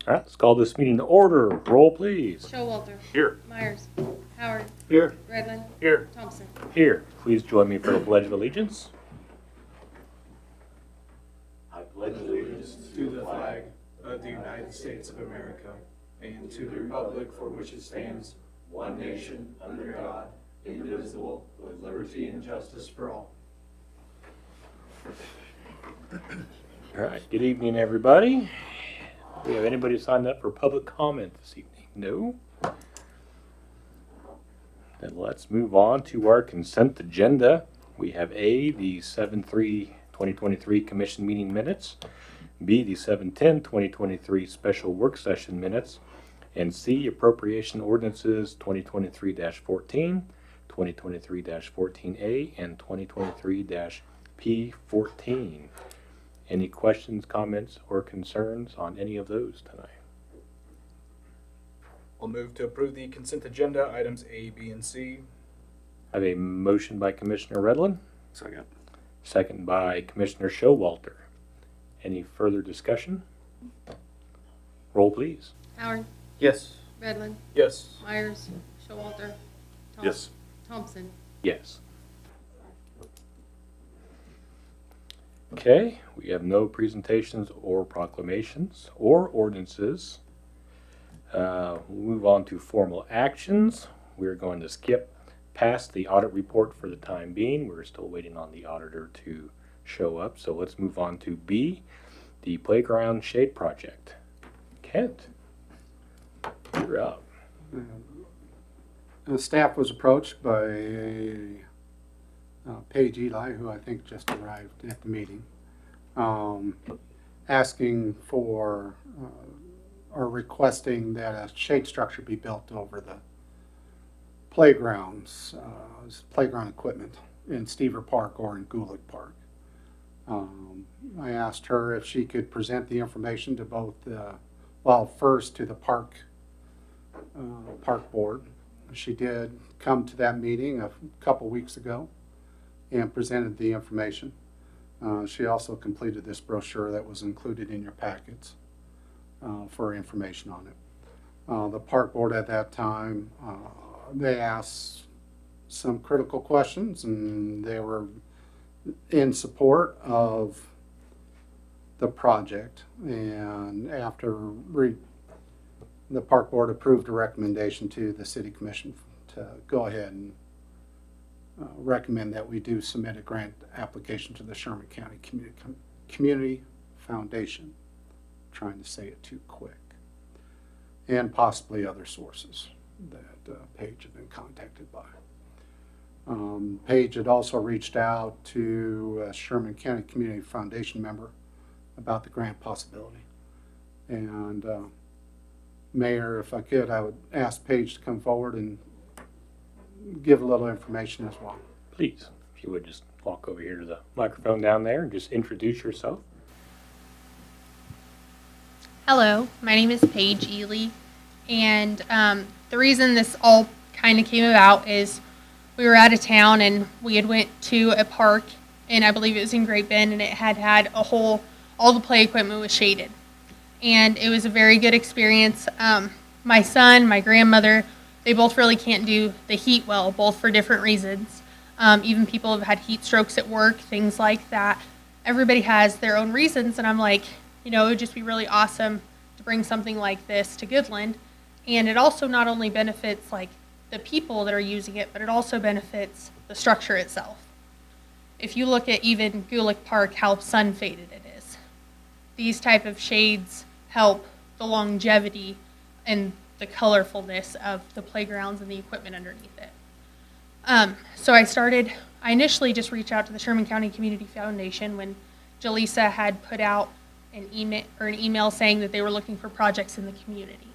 All right, let's call this meeting to order. Roll, please. Showalter. Here. Myers. Howard. Here. Redmond. Here. Thompson. Here. Please join me for the Pledge of Allegiance. I pledge allegiance to the flag of the United States of America and to the republic for which it stands, one nation, under God, indivisible, with liberty and justice for all. All right, good evening, everybody. Do we have anybody signed up for public comment this evening? No? Then let's move on to our consent agenda. We have A, the 7/3/2023 Commission meeting minutes, B, the 7/10/2023 special work session minutes, and C, appropriation ordinances 2023-14, 2023-14A, and 2023-P14. Any questions, comments, or concerns on any of those tonight? I'll move to approve the consent agenda, items A, B, and C. I have a motion by Commissioner Redlin, Second. second by Commissioner Showalter. Any further discussion? Roll, please. Howard. Yes. Redmond. Yes. Myers. Showalter. Yes. Thompson. Yes. Okay, we have no presentations or proclamations or ordinances. We'll move on to formal actions. We're going to skip past the audit report for the time being. We're still waiting on the auditor to show up. So let's move on to B, the playground shade project. Kent, you're up. Staff was approached by Paige Eli, who I think just arrived at the meeting, asking for or requesting that a shade structure be built over the playgrounds, playground equipment in Stever Park or in Gulick Park. I asked her if she could present the information to both, first to the park board. She did come to that meeting a couple weeks ago and presented the information. She also completed this brochure that was included in your packets for information on it. The park board at that time, they asked some critical questions, and they were in support of the project. And after the park board approved a recommendation to the city commission to go ahead and recommend that we do submit a grant application to the Sherman County Community Foundation. I'm trying to say it too quick. And possibly other sources that Paige had been contacted by. Paige had also reached out to a Sherman County Community Foundation member about the grant possibility. And Mayor, if I could, I would ask Paige to come forward and give a little information as well. Please, if you would just walk over here to the microphone down there and just introduce yourself. Hello, my name is Paige Ely, and the reason this all kind of came about is we were out of town and we had went to a park, and I believe it was in Great Bend, and it had all the play equipment was shaded. And it was a very good experience. My son, my grandmother, they both really can't do the heat well, both for different reasons. Even people have had heat strokes at work, things like that. Everybody has their own reasons, and I'm like, it would just be really awesome to bring something like this to Goodland. And it also not only benefits like the people that are using it, but it also benefits the structure itself. If you look at even Gulick Park, how sun faded it is. These type of shades help the longevity and the colorfulness of the playgrounds and the equipment underneath it. So I initially just reached out to the Sherman County Community Foundation when Jaleesa had put out an email saying that they were looking for projects in the community.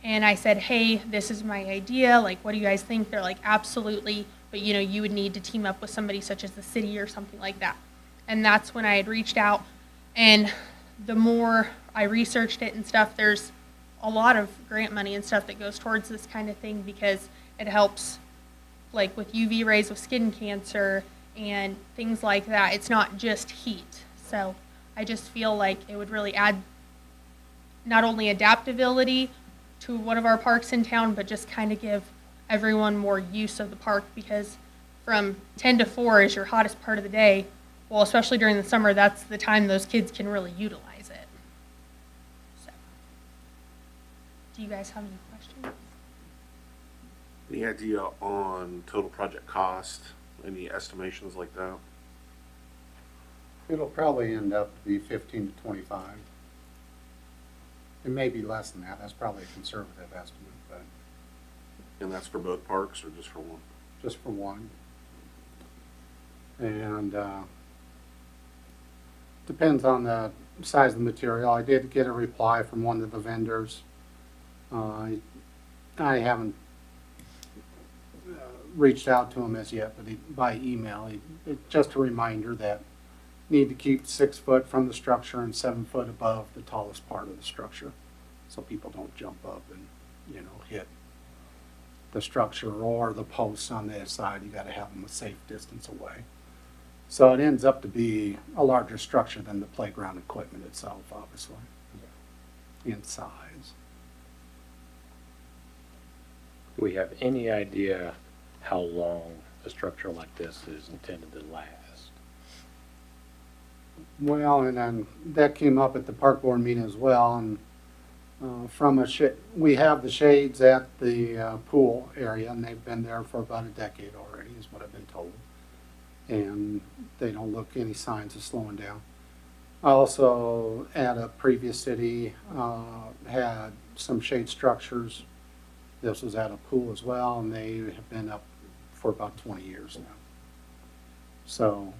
And I said, hey, this is my idea. Like, what do you guys think? They're like, absolutely. But, you would need to team up with somebody such as the city or something like that. And that's when I had reached out. And the more I researched it and stuff, there's a lot of grant money and stuff that goes towards this kind of thing because it helps, like with UV rays with skin cancer and things like that. It's not just heat. So I just feel like it would really add not only adaptability to one of our parks in town, but just kind of give everyone more use of the park, because from 10 to 4 is your hottest part of the day. Well, especially during the summer, that's the time those kids can really utilize it. So, do you guys have any questions? Any idea on total project cost? Any estimations like that? It'll probably end up to be 15 to 25. It may be less than that. That's probably a conservative estimate, but And that's for both parks or just for one? just for one. And depends on the size of the material. I did get a reply from one of the vendors. I haven't reached out to him as yet, but by email, just a reminder that need to keep 6 foot from the structure and 7 foot above the tallest part of the structure, so people don't jump up and, hit the structure or the posts on the side. You got to have them a safe distance away. So it ends up to be a larger structure than the playground equipment itself, obviously, in size. Do we have any idea how long a structure like this is intended to last? Well, and then that came up at the park board meeting as well, and we have the shades at the pool area, and they've been there for about a decade already, is what I've been told. And they don't look any signs of slowing down. Also, at a previous city, had some shade structures. This was at a pool as well, and they have been up for about 20 years now. So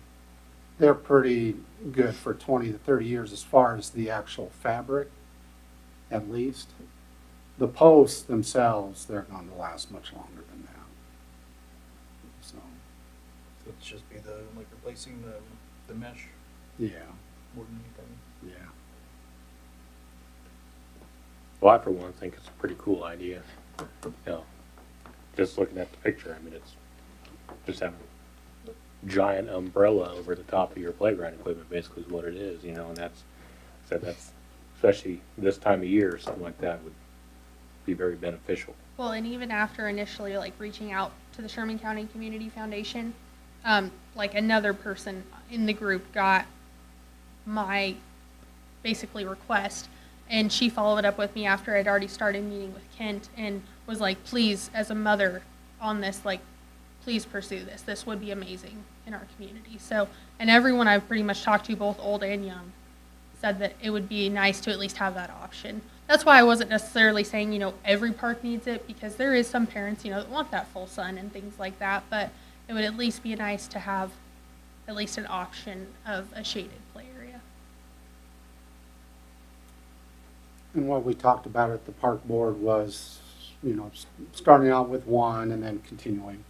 they're pretty good for 20 to 30 years as far as the actual fabric, at least. The posts themselves, they're going to last much longer than that. So, So it's just be like replacing the mesh yeah, more than anything. yeah. Well, I for one think it's a pretty cool idea. Just looking at the picture, I mean, it's just having a giant umbrella over the top of your playground equipment basically is what it is, and that's especially this time of year, something like that would be very beneficial. Well, and even after initially reaching out to the Sherman County Community Foundation, another person in the group got my basically request, and she followed up with me after I'd already started meeting with Kent and was like, please, as a mother on this, please pursue this. This would be amazing in our community. So, and everyone I've pretty much talked to, both old and young, said that it would be nice to at least have that option. That's why I wasn't necessarily saying, every park needs it, because there is some parents, that want that full sun and things like that, but it would at least be nice to have at least an option of a shaded play area. And what we talked about at the park board was, starting out with one and then continuing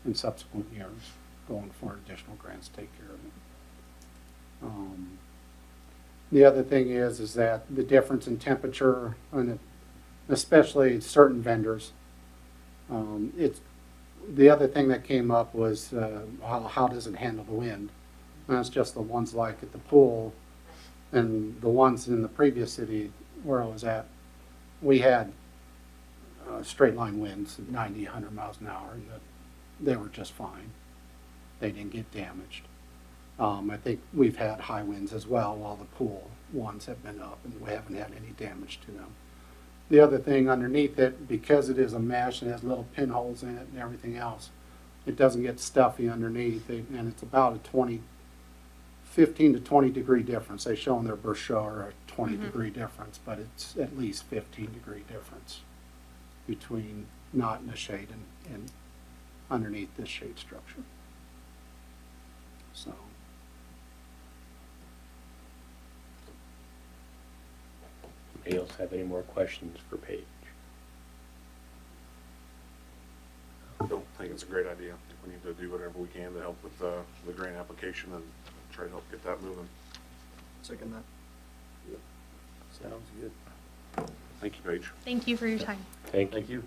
in subsequent years, going for additional grants to take care of it. The other thing is that the difference in temperature, and especially certain vendors, the other thing that came up was how does it handle the wind? And that's just the ones like at the pool, and the ones in the previous city where I was at, we had straight line winds at 90, 100 miles an hour, and they were just fine. They didn't get damaged. I think we've had high winds as well while the pool ones have been up, and we haven't had any damage to them. The other thing underneath it, because it is a mesh and has little pinholes in it and everything else, it doesn't get stuffy underneath, and it's about a 15 to 20 degree difference. They show in their brochure a 20 degree difference, but it's at least 15 degree difference between not in the shade and underneath this shade structure. So. Anybody else have any more questions for Paige? I don't think it's a great idea. I think we need to do whatever we can to help with the grant application and try to help get that moving. Second that. Sounds good. Thank you, Paige. Thank you for your time. Thank you.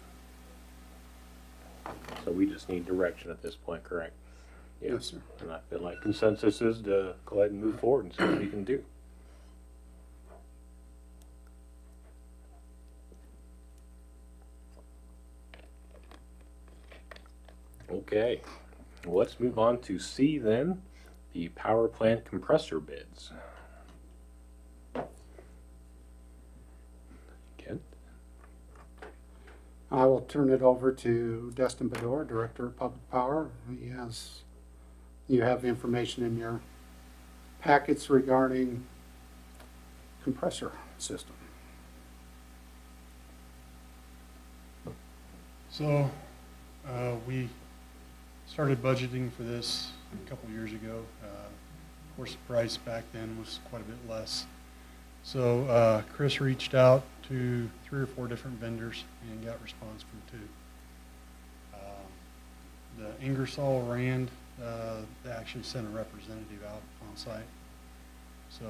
So we just need direction at this point, correct? Yeah. Yes, sir. And I feel like consensus is to go ahead and move forward and see what we can do. Okay, well, let's move on to C then, the power plant compressor bids. Kent? I will turn it over to Dustin Bedore, Director of Public Power. You have information in your packets regarding compressor system. So, we started budgeting for this a couple years ago. Of course, the price back then was quite a bit less. So, Chris reached out to 3 or 4 different vendors and got response from 2. The Ingersoll Rand, they actually sent a representative out on site. So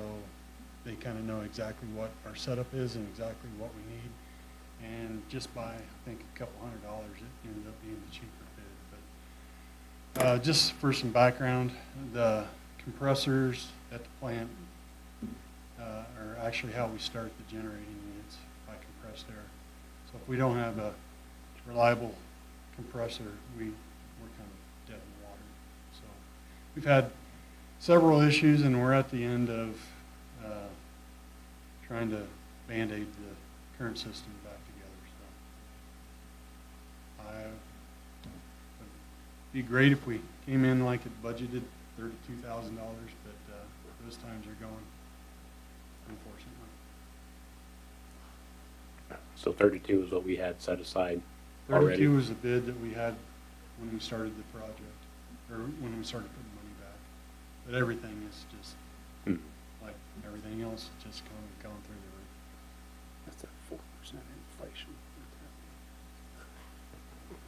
they kind of know exactly what our setup is and exactly what we need. And just by, I think, a couple $100, it ended up being the cheaper bid. But just for some background, the compressors at the plant are actually how we start the generating units by compressed air. So if we don't have a reliable compressor, we're kind of dead in the water. So we've had several issues, and we're at the end of trying to Band-Aid the current system back together. So it'd be great if we came in like it budgeted, $32,000, but those times are gone, unfortunately. So 32 is what we had set aside already. 32 was the bid that we had when we started the project, or when we started putting money back. But everything is just, like everything else, just gone through the roof. That's that 4% inflation.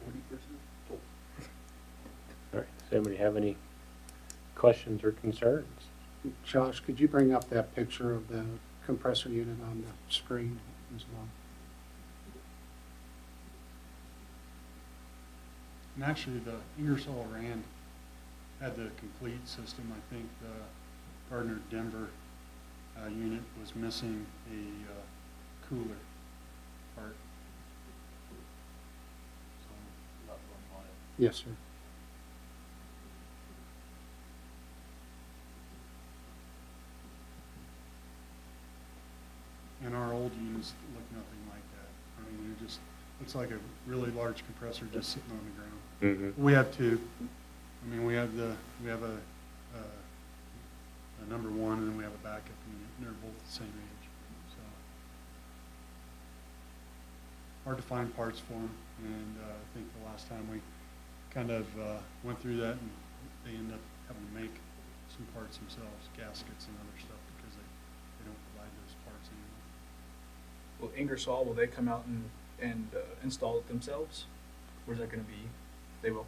40%. All right, does anybody have any questions or concerns? Josh, could you bring up that picture of the compressor unit on the screen as well? And actually, the Ingersoll Rand had the complete system. I think the Gardner Denver unit was missing a cooler part. So, Yes, sir. and our old units look nothing like that. I mean, they're just, looks like a really large compressor just sitting on the ground. Mm-hmm. We have 2. I mean, we have a number 1, and then we have a backup unit, and they're both the same age. So hard to find parts for them, and I think the last time we kind of went through that, and they end up having to make some parts themselves, gaskets and other stuff, because they don't provide those parts anymore. Will Ingersoll, will they come out and install it themselves? Where's that gonna be? They will.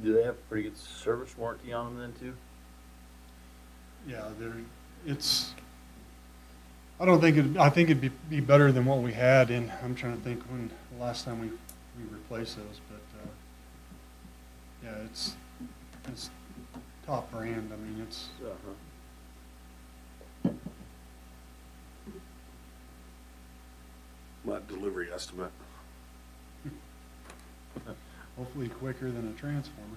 Do they have pretty good service warranty on them then too? Yeah, I think it'd be better than what we had, and I'm trying to think when the last time we replaced those, but, yeah, it's top brand. I mean, it's, That delivery estimate. hopefully quicker than a transformer.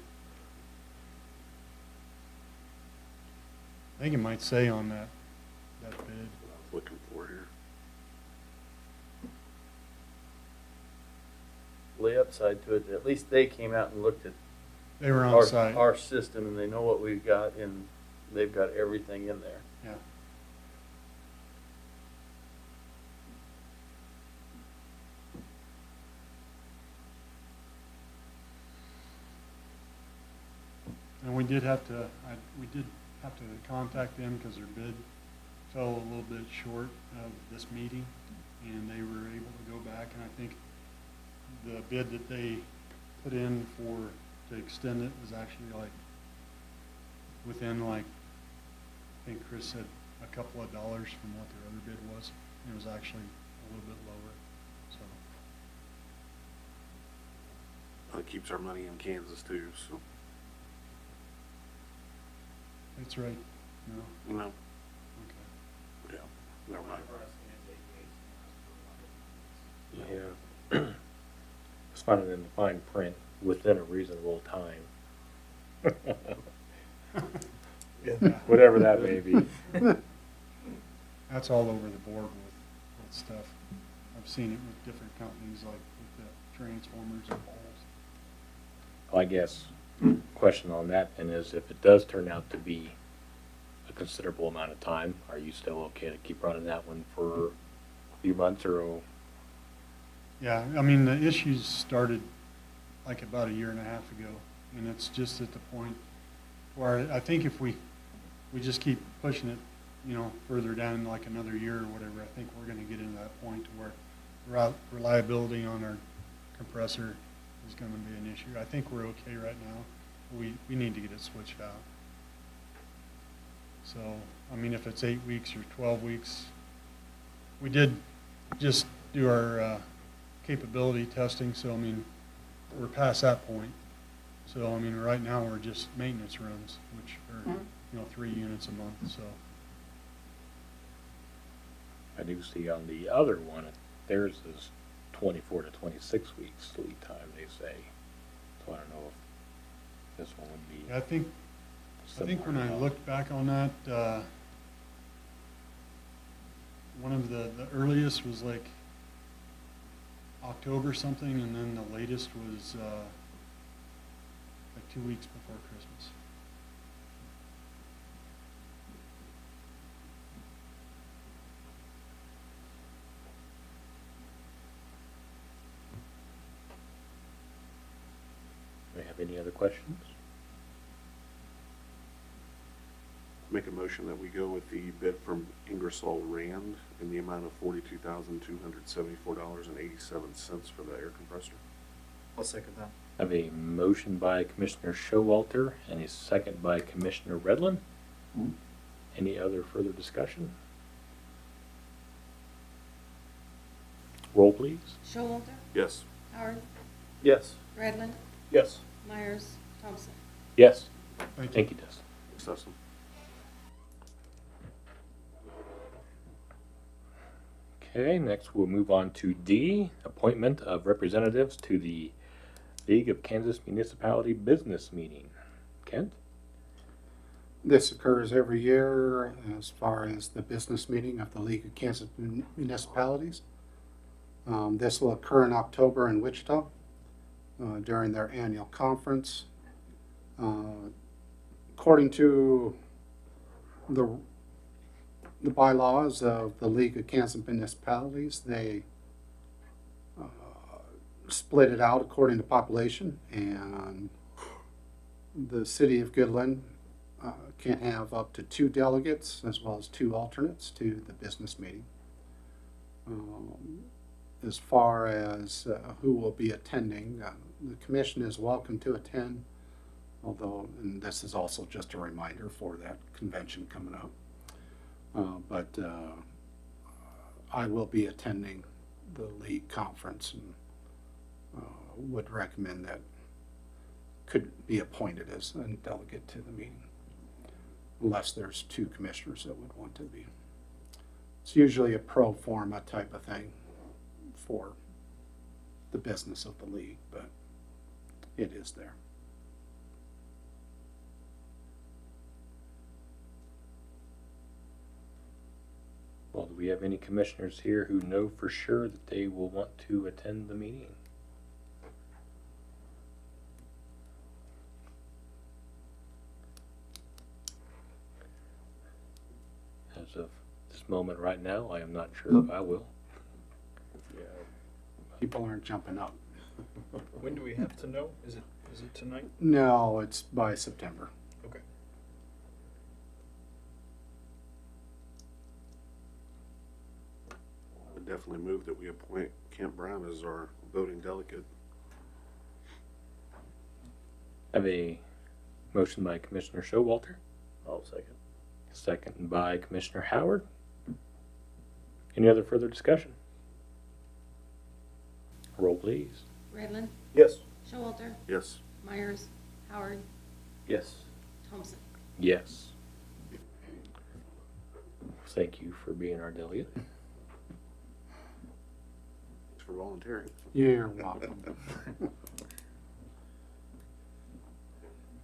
I think it might say on that bid. What I was looking for here. Lay upside to it, at least they came out and looked at They were on site. our system, and they know what we've got, and they've got everything in there. Yeah. And we did have to contact them because their bid fell a little bit short of this meeting, and they were able to go back, and I think the bid that they put in to extend it was actually like within, like, I think Chris said a couple of dollars from what their other bid was. It was actually a little bit lower, so. It keeps our money in Kansas too, so, That's right. No, you know, okay. yeah. Never mind. Yeah. It's finding them to fine print within a reasonable time. Yeah. Whatever that may be. That's all over the board with stuff. I've seen it with different companies, like with the transformers and poles. I guess, question on that then is if it does turn out to be a considerable amount of time, are you still okay to keep running that one for a few months or? Yeah, I mean, the issues started like about a year and a half ago, and it's just at the point where I think if we just keep pushing it, you know, further down like another year or whatever, I think we're gonna get into that point to where reliability on our compressor is gonna be an issue. I think we're okay right now. We need to get it switched out. So, I mean, if it's 8 weeks or 12 weeks, we did just do our capability testing, so I mean, we're past that point. So, I mean, right now, we're just maintenance runs, which are, you know, 3 units a month, so. I do see on the other one, theirs is 24 to 26 weeks lead time, they say. So I don't know if this one would be. I think when similar. I looked back on that, one of the earliest was like October something, and then the latest was like 2 weeks before Christmas. Do we have any other questions? Make a motion that we go with the bid from Ingersoll Rand in the amount of $42,274.87 for the air compressor. I'll second that. I have a motion by Commissioner Showalter and a second by Commissioner Redlin. Any other further discussion? Roll, please. Showalter, Yes. Howard, Yes. Redlin, Yes. Myers, Thompson. Yes. Thank you. Thank you, Dustin. Thanks, Dustin. Okay, next we'll move on to D, appointment of representatives to the League of Kansas Municipality Business Meeting. Kent? This occurs every year as far as the business meeting of the League of Kansas Municipalities. This will occur in October in Wichita during their annual conference. According to the bylaws of the League of Kansas Municipalities, they split it out according to population, and the city of Goodland can have up to 2 delegates as well as 2 alternates to the business meeting. As far as who will be attending, the commission is welcome to attend, although, and this is also just a reminder for that convention coming up. But I will be attending the league conference and would recommend that could be appointed as a delegate to the meeting, unless there's 2 commissioners that would want to be. It's usually a pro forma type of thing for the business of the league, but it is there. Well, do we have any commissioners here who know for sure that they will want to attend the meeting? As of this moment right now, I am not sure if I will. People aren't jumping up. When do we have to know? Is it tonight? No, it's by September. Okay. I would definitely move that we appoint Kent Brown as our voting delegate. I have a motion by Commissioner Showalter, I'll second. second by Commissioner Howard. Any other further discussion? Roll, please. Redlin, Yes. Showalter, Yes. Myers, Howard, Yes. Thompson. Yes. Thank you for being our delegate. Thanks for volunteering. You're welcome.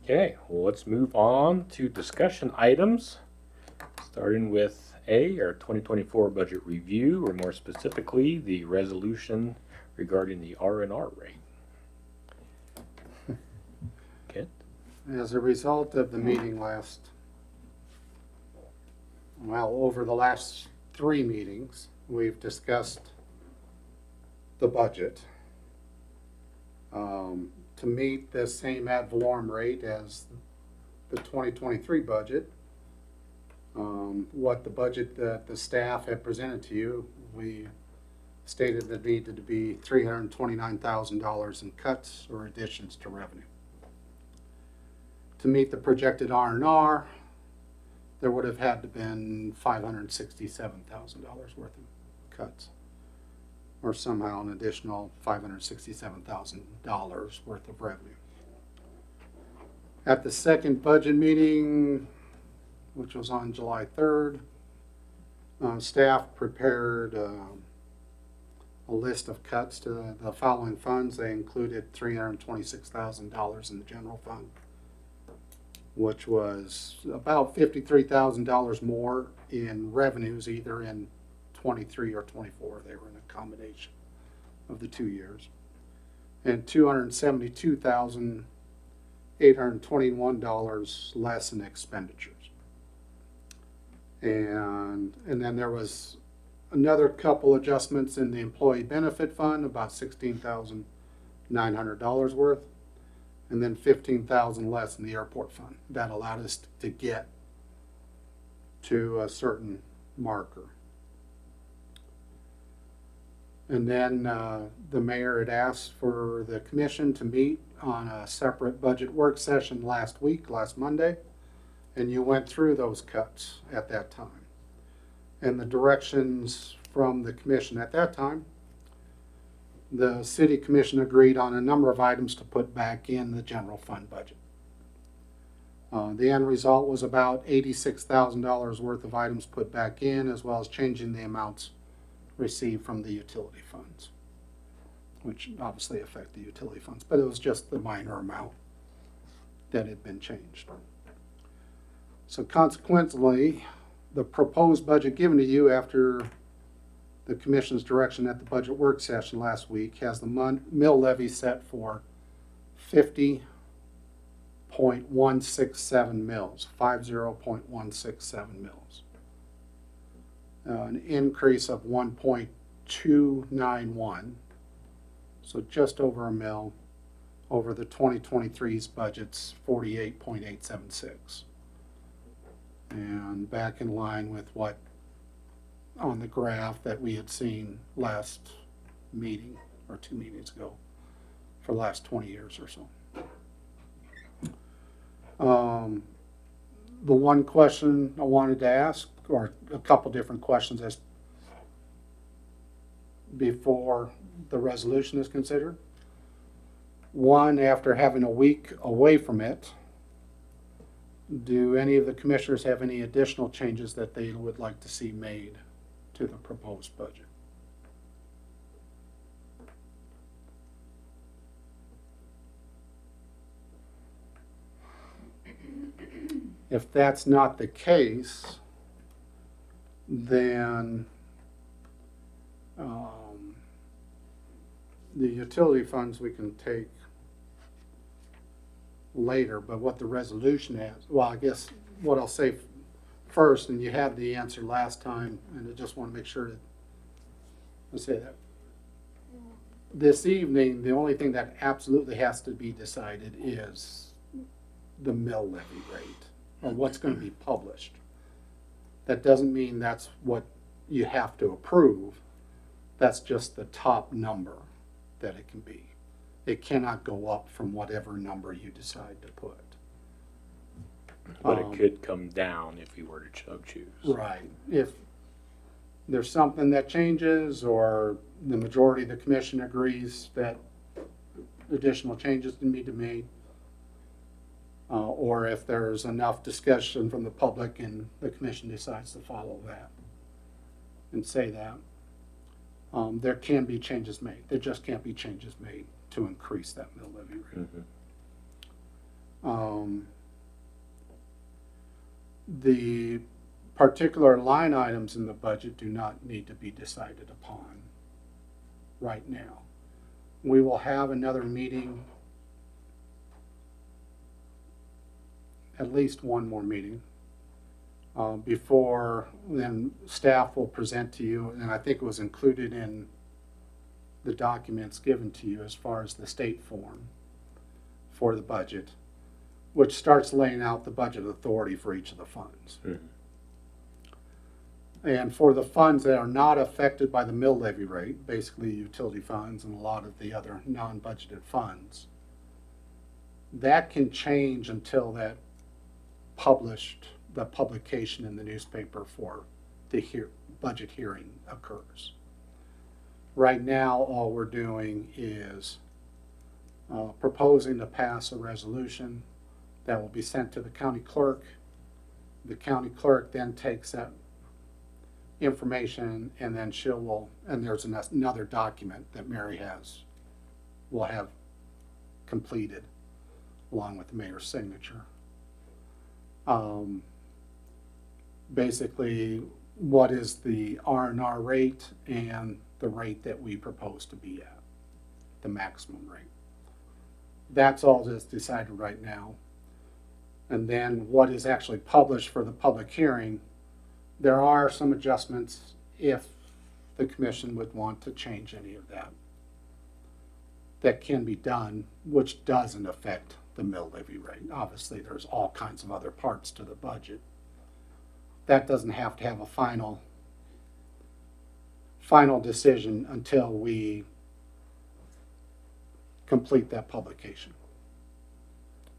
Okay, well, let's move on to discussion items, starting with A, our 2024 budget review, or more specifically, the resolution regarding the R&R rate. Kent? As a result of the meeting over the last 3 meetings, we've discussed the budget. To meet the same ad valorem rate as the 2023 budget, what the budget that the staff had presented to you, we stated that needed to be $329,000 in cuts or additions to revenue. To meet the projected R&R, there would have had to been $567,000 worth of cuts, or somehow an additional $567,000 worth of revenue. At the second budget meeting, which was on July 3rd, staff prepared a list of cuts to the following funds. They included $326,000 in the general fund, which was about $53,000 more in revenues, either in 23 or 24. They were in a combination of the 2 years. And $272,821 less in expenditures. And then there was another couple adjustments in the employee benefit fund, about $16,900 worth, and then $15,000 less in the airport fund. That allowed us to get to a certain marker. And then the mayor had asked for the commission to meet on a separate budget work session last Monday, and you went through those cuts at that time. And the directions from the commission at that time, the city commission agreed on a number of items to put back in the general fund budget. The end result was about $86,000 worth of items put back in, as well as changing the amounts received from the utility funds, which obviously affect the utility funds, but it was just the minor amount that had been changed. So consequently, the proposed budget given to you after the commission's direction at the budget work session last week has the mill levy set for 50.167 mills, 50.167 mills. An increase of 1.291, so just over a mil over the 2023's budget's 48.876. And back in line with what on the graph that we had seen last meeting or 2 meetings ago for the last 20 years or so. The one question I wanted to ask, or a couple different questions as before the resolution is considered. One, after having a week away from it, do any of the commissioners have any additional changes that they would like to see made to the proposed budget? If that's not the case, then the utility funds we can take later, but what the resolution has, well, I guess what I'll say first, and you had the answer last time, and I just want to make sure that I say that. This evening, the only thing that absolutely has to be decided is the mill levy rate, or what's going to be published. That doesn't mean that's what you have to approve. That's just the top number that it can be. It cannot go up from whatever number you decide to put. But it could come down if you were to choose. Right. If there's something that changes, or the majority of the commission agrees that additional changes need to be made, or if there's enough discussion from the public and the commission decides to follow that. and say that. There can be changes made. There just can't be changes made to increase that mill levy rate. The particular line items in the budget do not need to be decided upon right now. We will have another meeting, at least one more meeting, before then staff will present to you, and I think it was included in the documents given to you as far as the state form for the budget, which starts laying out the budget authority for each of the funds. And for the funds that are not affected by the mill levy rate, basically utility funds and a lot of the other non-budgeted funds, that can change until that the publication in the newspaper for the budget hearing occurs. Right now, all we're doing is proposing to pass a resolution that will be sent to the county clerk. The county clerk then takes that information and then and there's another document that Mary will have completed along with the mayor's signature. Basically, what is the R&R rate and the rate that we propose to be at, the maximum rate. That's all that's decided right now. And then what is actually published for the public hearing, there are some adjustments if the commission would want to change any of that. That can be done, which doesn't affect the mill levy rate. Obviously, there's all kinds of other parts to the budget. That doesn't have to have a final decision until we complete that publication.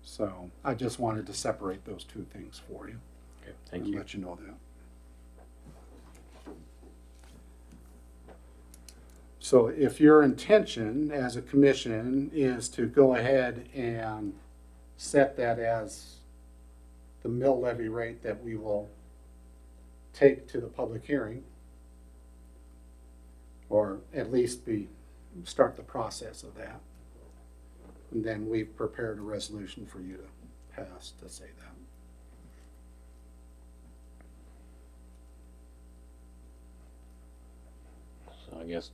So I just wanted to separate those two things for you. Okay, thank and you. let you know that. So if your intention as a commission is to go ahead and set that as the mill levy rate that we will take to the public hearing, or at least start the process of that, and then we've prepared a resolution for you to pass to say that. So I guess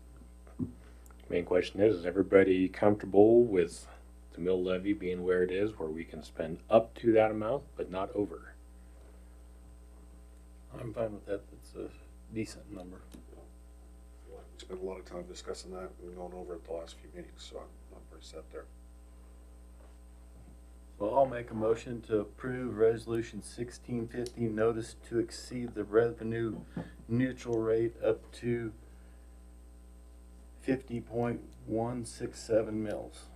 main question is everybody comfortable with the mill levy being where it is, where we can spend up to that amount, but not over? I'm fine with that. It's a decent number. We spent a lot of time discussing that and going over it the last few meetings, so I'm pretty set there. So I'll make a motion to approve resolution 1650, notice to exceed the revenue neutral rate up to 50.167 mils.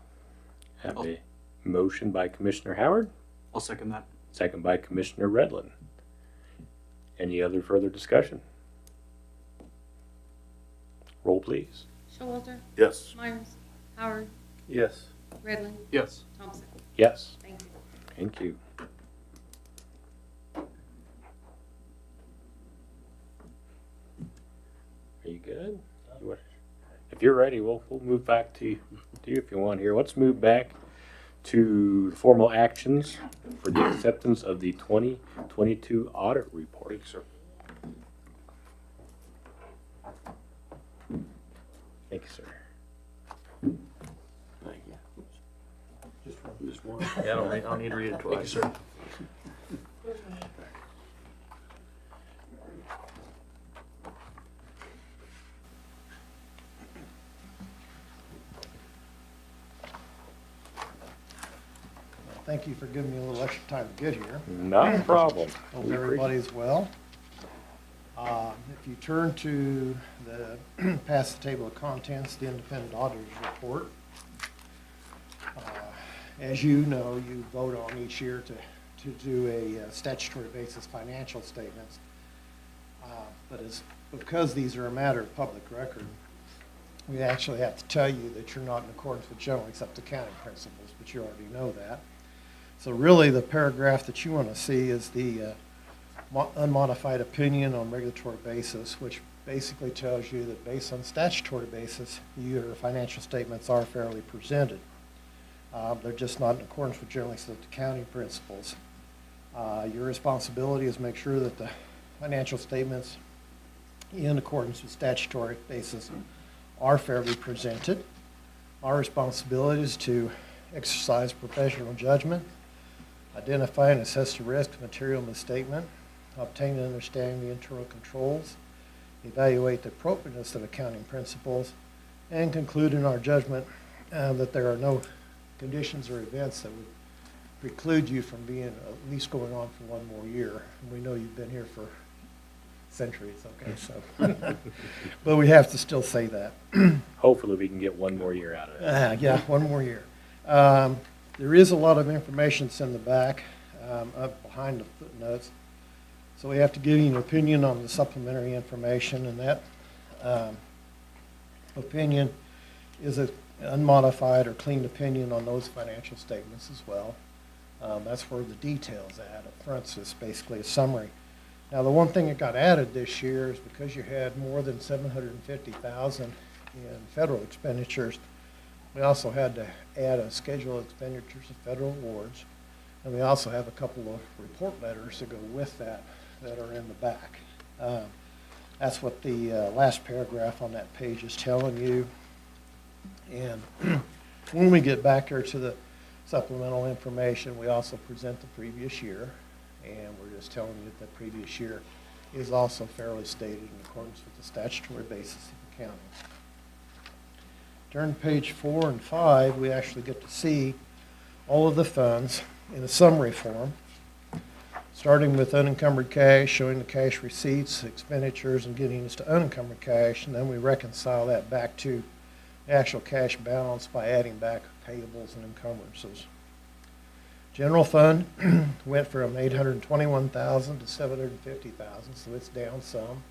Have a motion by Commissioner Howard, I'll second that. second by Commissioner Redlin. Any other further discussion? Roll, please. Showalter, Yes. Myers, Howard, Yes. Redlin, Yes. Thompson. Yes. Thank you. Thank you. Are you good? If you're ready, we'll move back to you if you want here. Let's move back to formal actions for the acceptance of the 2022 audit report. Thank you, sir. Thank you, sir. Thank you. Just one. Yeah, I don't need to read it twice. Thank you, sir. Thank you for giving me a little extra time to get here. Not a problem. Hope We appreciate everybody's well. If you turn to the past the table of contents, the independent auditor's report. As you know, you vote on each year to do a statutory basis financial statements. But because these are a matter of public record, we actually have to tell you that you're not in accordance with general accepted accounting principles, but you already know that. So really, the paragraph that you want to see is the unmodified opinion on regulatory basis, which basically tells you that based on statutory basis, your financial statements are fairly presented. They're just not in accordance with generally accepted accounting principles. Your responsibility is make sure that the financial statements in accordance with statutory basis are fairly presented. Our responsibility is to exercise professional judgment, identify and assess the risk of material misstatement, obtain and understand the internal controls, evaluate the appropriateness of accounting principles, and conclude in our judgment that there are no conditions or events that would preclude you from being at least going on for one more year. And we know you've been here for centuries, okay, so. But we have to still say that. Hopefully, we can get one more year out of it. Yeah, one more year. There is a lot of information that's in the back, up behind the footnotes. So we have to give you an opinion on the supplementary information, and that opinion is an unmodified or clean opinion on those financial statements as well. That's where the details at. Up front, so it's basically a summary. Now, the one thing that got added this year is because you had more than $750,000 in federal expenditures, we also had to add a schedule of expenditures of federal awards, and we also have a couple of report letters that go with that are in the back. That's what the last paragraph on that page is telling you. And when we get back here to the supplemental information, we also present the previous year, and we're just telling you that the previous year is also fairly stated in accordance with the statutory basis of accounting. Turn to page 4 and 5, we actually get to see all of the funds in a summary form, starting with unencumbered cash, showing the cash receipts, expenditures, and getting us to unencumbered cash, and then we reconcile that back to the actual cash balance by adding back payables and encumbrances. General fund went from $821,000 to $750,000, so it's down some.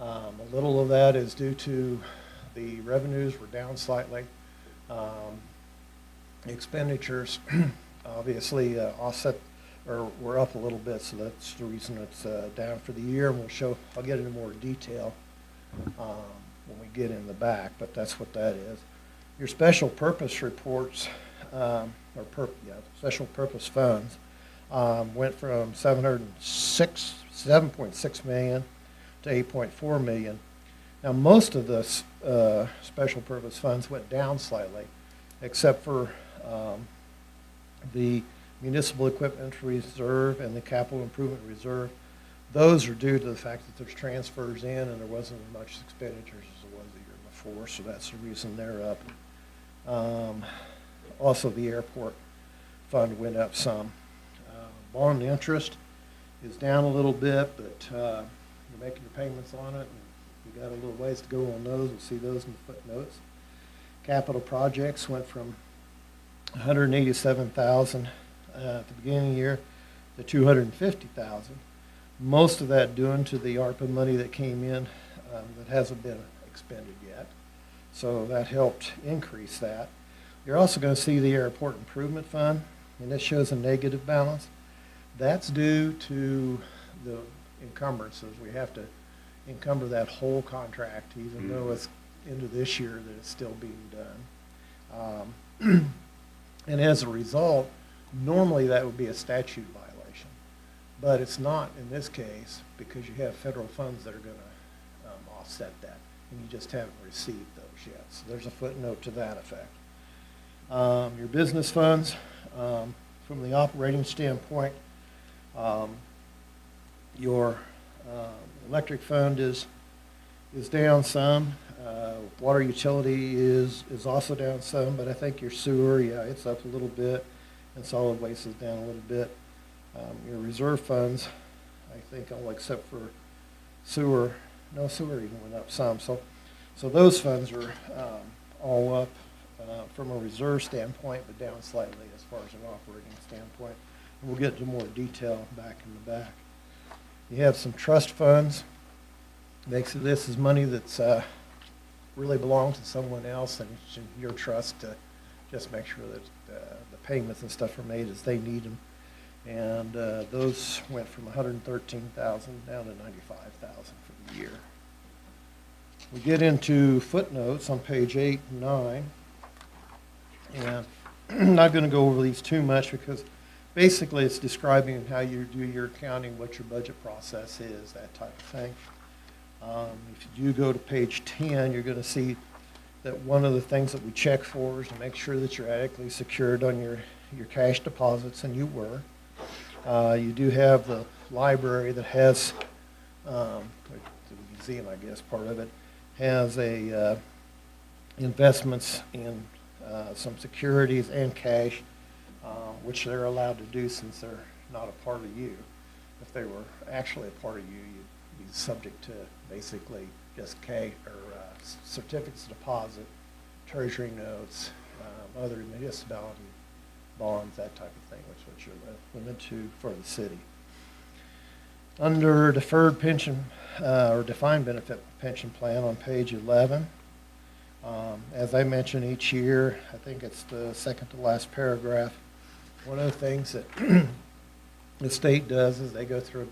A little of that is due to the revenues were down slightly. Expenditures obviously offset, or were up a little bit, so that's the reason it's down for the year. And I'll get into more detail when we get in the back, but that's what that is. Your special purpose reports, special purpose funds went from $7.6 million to $8.4 million. Now, most of the special purpose funds went down slightly, except for the municipal equipment reserve and the capital improvement reserve. Those are due to the fact that there's transfers in and there wasn't as much expenditures as there was the year before, so that's the reason they're up. Also, the airport fund went up some. Bond interest is down a little bit, but you're making your payments on it, and we got a little ways to go on those. We'll see those in the footnotes. Capital projects went from $187,000 at the beginning of the year to $250,000. Most of that due to the ARPA money that came in that hasn't been expended yet. So that helped increase that. You're also going to see the airport improvement fund, and it shows a negative balance. That's due to the encumbrances. We have to encumber that whole contract, even though it's into this year that it's still being done. And as a result, normally that would be a statute violation, but it's not in this case because you have federal funds that are going to offset that, and you just haven't received those yet. So there's a footnote to that effect. Your business funds, from the operating standpoint, your electric fund is down some. Water utility is also down some, but I think your sewer, yeah, it's up a little bit, and solid waste is down a little bit. Your reserve funds, I think all except for sewer, no, sewer even went up some. So those funds are all up from a reserve standpoint, but down slightly as far as an operating standpoint. And we'll get into more detail back in the back. You have some trust funds. This is money that's really belongs to someone else, and it's in your trust to just make sure that the payments and stuff are made as they need them. And those went from $113,000 down to $95,000 for the year. We get into footnotes on page 8 and 9. And I'm not going to go over these too much because basically it's describing how you do your accounting, what your budget process is, that type of thing. If you do go to page 10, you're going to see that one of the things that we check for is to make sure that you're adequately secured on your cash deposits, and you were. You do have the library that has, the museum, I guess, part of it, has a investments in some securities and cash, which they're allowed to do since they're not a part of you. If they were actually a part of you, you'd be subject to basically just cash or certificates of deposit, treasury notes, other municipality bonds, that type of thing, which is what you're limited to for the city. Under deferred pension or defined benefit pension plan on page 11, as I mention each year, I think it's the second to last paragraph, one of the things that the state does is they go through a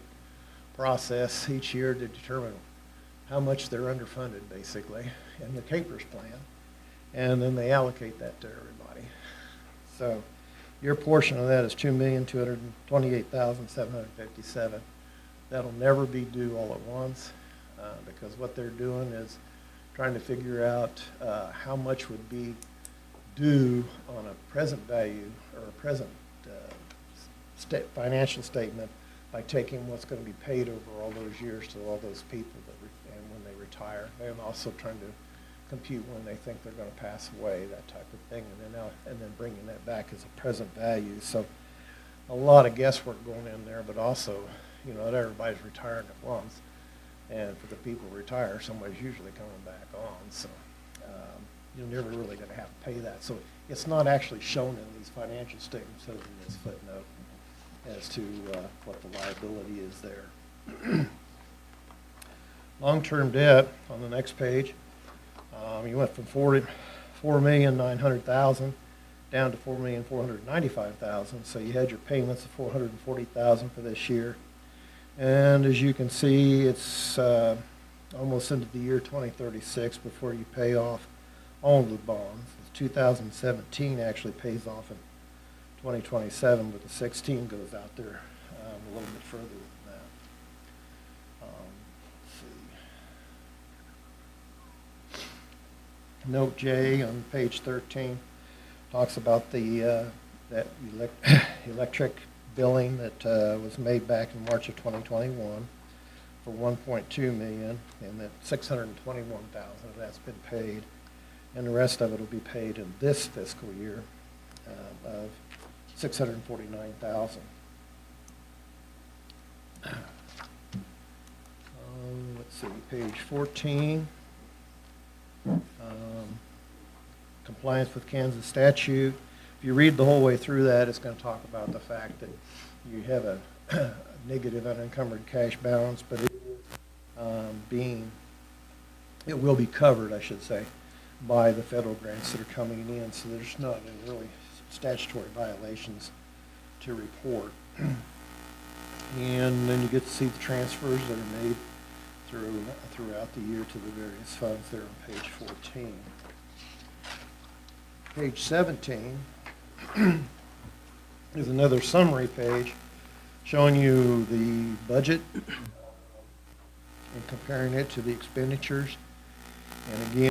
process each year to determine how much they're underfunded, basically, in the CAPERS plan, and then they allocate that to everybody. So your portion of that is $2,228,757. That'll never be due all at once because what they're doing is trying to figure out how much would be due on a present value or a present financial statement by taking what's going to be paid over all those years to all those people and when they retire, and also trying to compute when they think they're going to pass away, that type of thing, and then bringing that back as a present value. So a lot of guesswork going in there, but also, you know, not everybody's retiring at once, and for the people who retire, somebody's usually coming back on. So you're never really going to have to pay that. So it's not actually shown in these financial statements other than this footnote as to what the liability is there. Long-term debt on the next page, you went from $4,900,000 down to $4,495,000. So you had your payments of $440,000 for this year, and as you can see, it's almost into the year 2036 before you pay off all of the bonds. 2017 actually pays off in 2027, but the 16 goes out there a little bit further than that. Let's see. Note J on page 13 talks about the that electric billing that was made back in March of 2021 for $1.2 million, and that $621,000 of that's been paid, and the rest of it will be paid in this fiscal year of $649,000. Let's see, page 14. Compliance with Kansas statute. If you read the whole way through that, it's going to talk about the fact that you have a negative unencumbered cash balance, but it will be covered, I should say, by the federal grants that are coming in, so there's not any really statutory violations to report. And then you get to see the transfers that are made throughout the year to the various funds there on page 14. Page 17 is another summary page showing you the budget and comparing it to the expenditures. And again,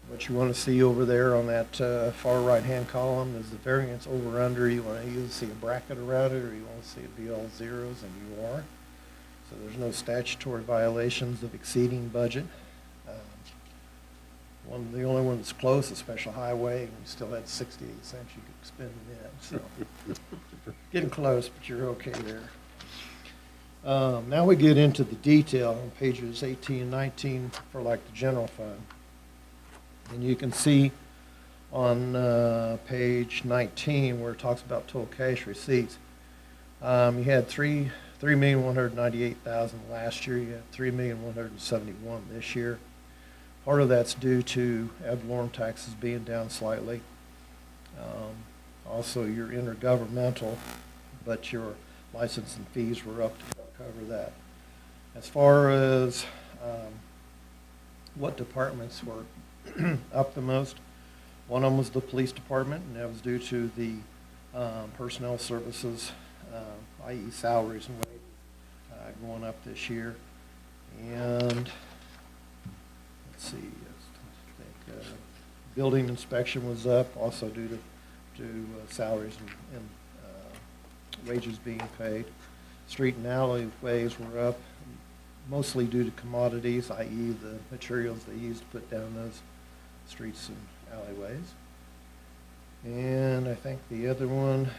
what you want to see over there on that far right-hand column is the variance over under. You want to either see a bracket around it or you want to see it be all zeros, and you are. So there's no statutory violations of exceeding budget. The only one that's close is Special Highway, and you still had 68 cents you could spend in it. So getting close, but you're okay there. Now we get into the detail on pages 18 and 19 for like the general fund. And you can see on page 19 where it talks about total cash receipts. You had $3,198,000 last year. You had $3,171,000 this year. Part of that's due to ad valorem taxes being down slightly. Also, your intergovernmental, but your license and fees were up to cover that. As far as what departments were up the most. One of them was the police department, and that was due to the personnel services, i.e. salaries and wages, going up this year. And let's see, I think building inspection was up, also due to salaries and wages being paid. Street and alleyways were up, mostly due to commodities, i.e. the materials they used to put down those streets and alleyways. And I think the other one,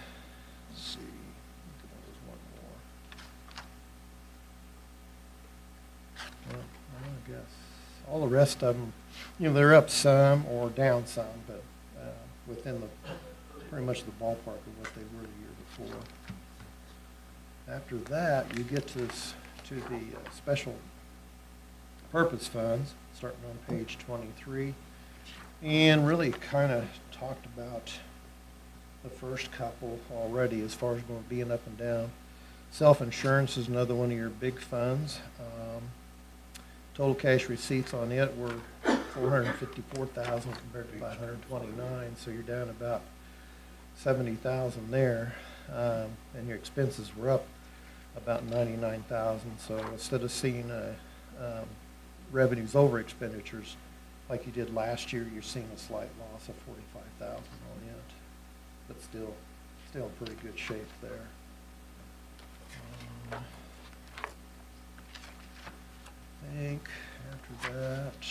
let's see, there was one more. Well, I guess all the rest of them, they're up some or down some, but within pretty much the ballpark of what they were the year before. After that, you get to the special purpose funds, starting on page 23, and really kind of talked about the first couple already as far as going being up and down. Self-insurance is another one of your big funds. Total cash receipts on it were $454,000 compared to $529,000, so you're down about $70,000 there, and your expenses were up about $99,000. So instead of seeing revenues over expenditures like you did last year, you're seeing a slight loss of $45,000 on it, but still in pretty good shape there. I think after that,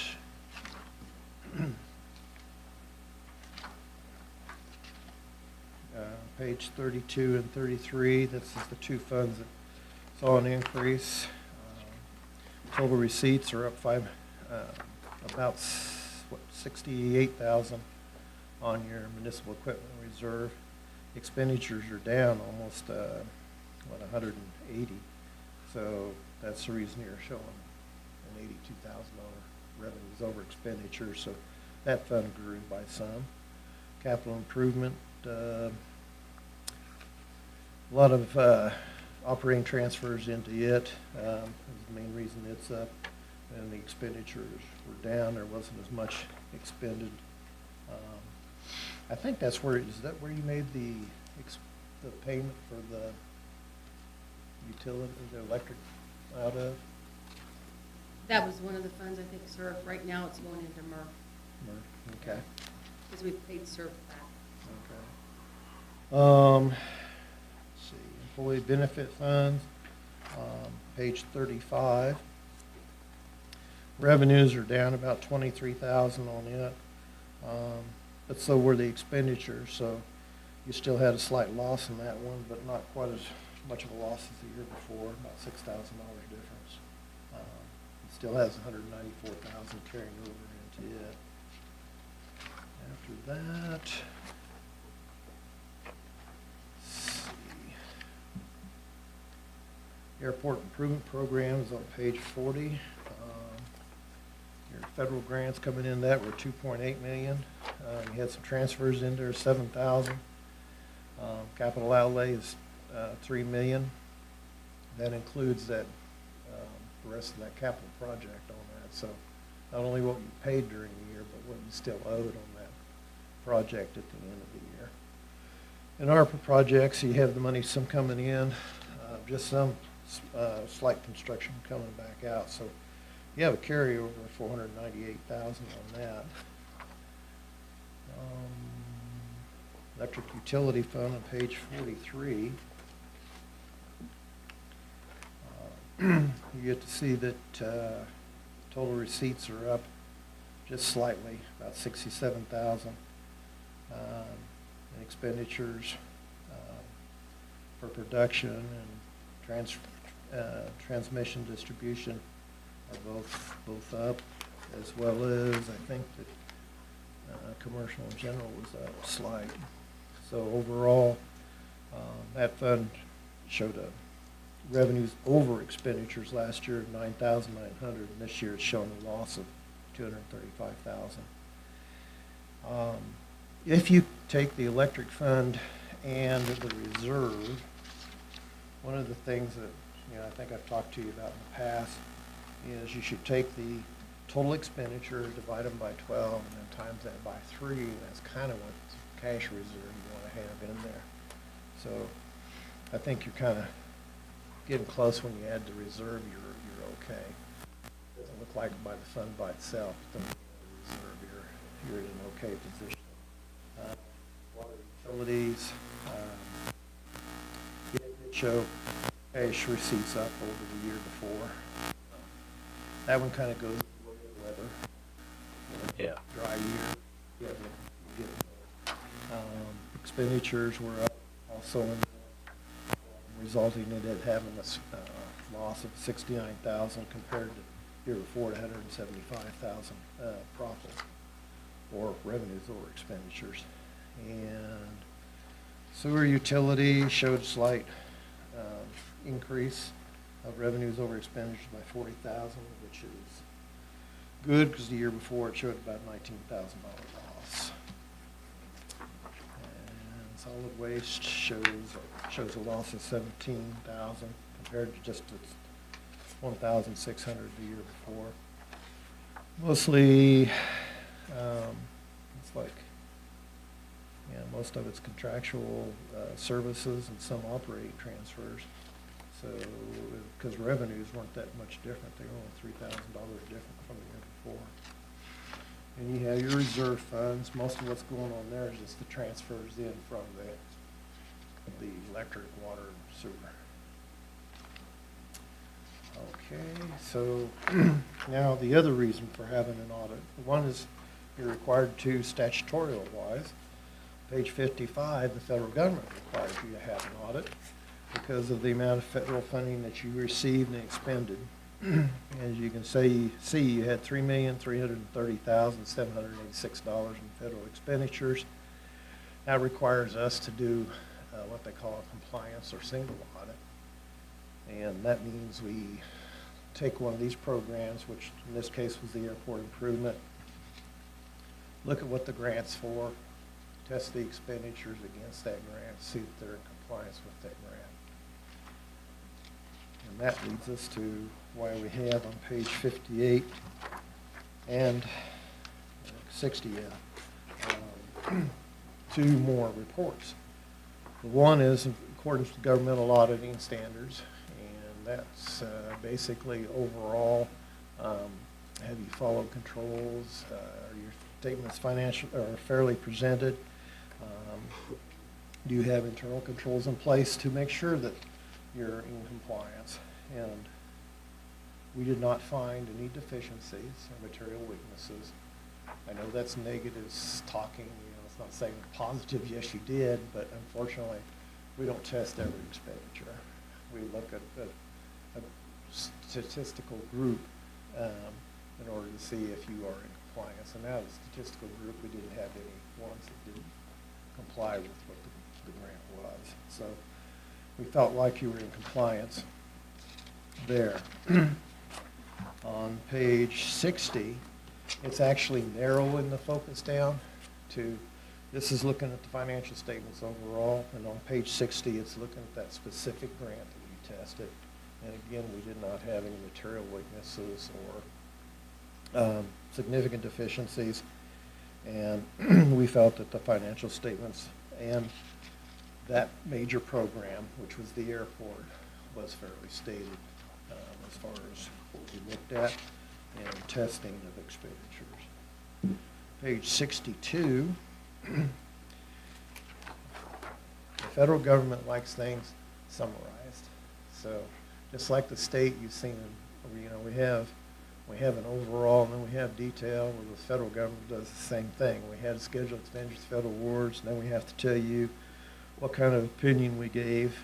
page 32 and 33, this is the two funds that saw an increase. Total receipts are up about $68,000 on your municipal equipment reserve. Expenditures are down almost $180. So that's the reason you're showing an $82,000 revenues over expenditure. So that fund grew by some. Capital improvement, a lot of operating transfers into it. Is the main reason it's up, and the expenditures were down. There wasn't as much expended. I think is that where you made the payment for the utility, the electric out of? That was one of the funds, I think, SURF. Right now, it's going into MERF, Okay. because we paid SURF back. Okay. Let's see, employee benefit funds, page 35. Revenues are down about $23,000 on it, but so were the expenditures. So you still had a slight loss in that one, but not quite as much of a loss as the year before, about $6,000 difference. It still has $194,000 carrying over into it. After that, let's see. Airport improvement program is on page 40. Your federal grants coming in that were $2.8 million. You had some transfers in there, $7,000. Capital outlay is $3 million. That includes that the rest of that capital project on that. So not only what you paid during the year, but what you still owed on that project at the end of the year. In ARPA projects, you have the money some coming in, just some slight construction coming back out. So you have a carryover of $498,000 on that. Electric utility fund on page 43. You get to see that total receipts are up just slightly, about $67,000. And expenditures for production and transmission distribution are both up, as well as I think that commercial in general was up slight. So overall, that fund showed a revenues over expenditures last year of $9,900, and this year it's shown a loss of $235,000. If you take the electric fund and the reserve, one of the things that I think I've talked to you about in the past is you should take the total expenditures, divide them by 12, and then times that by 3, and that's kind of what cash reserve you want to have in there. So I think you're kind of getting close. When you add the reserve, you're okay. Doesn't look like by the fund by itself, but then the reserve, you're in an okay position. Water utilities, it did show cash receipts up over the year before. That one kind of goes with the weather. Yeah. Dry year. Yeah, we get, expenditures were up also, resulting in it having a loss of 69,000 compared to year before at 175,000 profit, or revenues over expenditures. And sewer utility showed slight increase of revenues over expenditures by 40,000, which is good because the year before it showed about $19,000 loss. And solid waste shows a loss of 17,000 compared to just 1,600 the year before. Mostly, it's like, yeah, most of it's contractual services and some operating transfers. So, because revenues weren't that much different, they were only $3,000 different from the year before. And you have your reserve funds. Most of what's going on there is just the transfers in from the electric, water, and sewer. Okay, so now the other reason for having an audit. One is you're required to statutorial-wise. Page 55, the federal government requires you to have an audit because of the amount of federal funding that you received and expended. As you can see, you had $3,330,786 in federal expenditures. That requires us to do what they call a compliance or single audit. And that means we take one of these programs, which in this case was the airport improvement, look at what the grant's for, test the expenditures against that grant, see if they're in compliance with that grant. And that leads us to why we have on page 58 and 60 two more reports. The one is in accordance with governmental auditing standards, and that's basically overall, have you followed controls? Are your statements financial or fairly presented? Do you have internal controls in place to make sure that you're in compliance? And we did not find any deficiencies or material weaknesses. I know that's negative talking, it's not saying positive, yes you did, but unfortunately, we don't test every expenditure. We look at a statistical group in order to see if you are in compliance. And now the statistical group, we didn't have any ones that didn't comply with what the grant was. So we felt like you were in compliance there. On page 60, it's actually narrowing the focus down to, this is looking at the financial statements overall, and on page 60, it's looking at that specific grant that we tested. And again, we did not have any material weaknesses or significant deficiencies. And we felt that the financial statements and that major program, which was the airport, was fairly stated as far as what we looked at and testing of expenditures. Page 62, the federal government likes things summarized. So just like the state, you've seen, we have an overall, and then we have detail, where the federal government does the same thing. We had scheduled expenditures, federal awards, and then we have to tell you what kind of opinion we gave.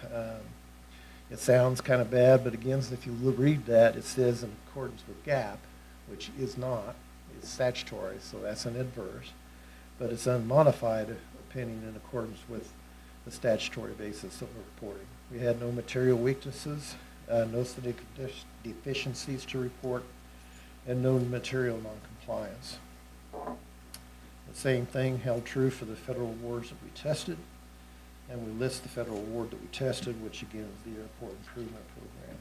It sounds kind of bad, but again, if you read that, it says in accordance with GAAP, which is not. It's statutory, so that's an adverse. But it's unmodified opinion in accordance with the statutory basis of the reporting. We had no material weaknesses, no deficiencies to report, and no material noncompliance. The same thing held true for the federal awards that we tested, and we list the federal award that we tested, which again is the Airport Improvement Program.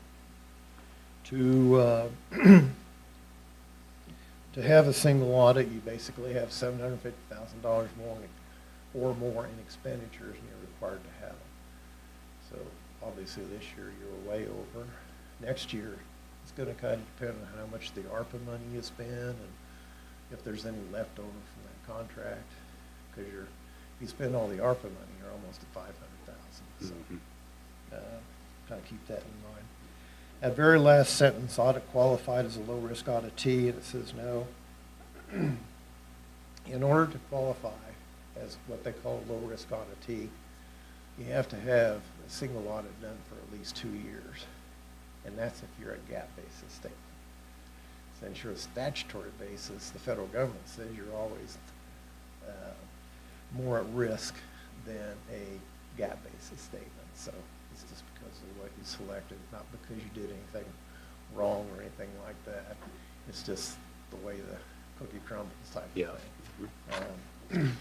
To To have a single audit, you basically have $750,000 more in expenditures than you're required to have. So obviously this year you're way over. Next year, it's going to kind of depend on how much the ARPA money you spend and if there's any left over from that contract. Because if you spend all the ARPA money, you're almost at $500,000. So kind of keep that in mind. That very last sentence, audit qualified as a low-risk auditee, and it says no. In order to qualify as what they call a low-risk auditee, you have to have a single audit done for at least 2 years, and that's if you're a GAAP basis statement. Since you're a statutory basis, the federal government says you're always more at risk than a GAAP basis statement. So it's just because of what you selected, not because you did anything wrong or anything like that. It's just the way the cookie crumbles type of thing. And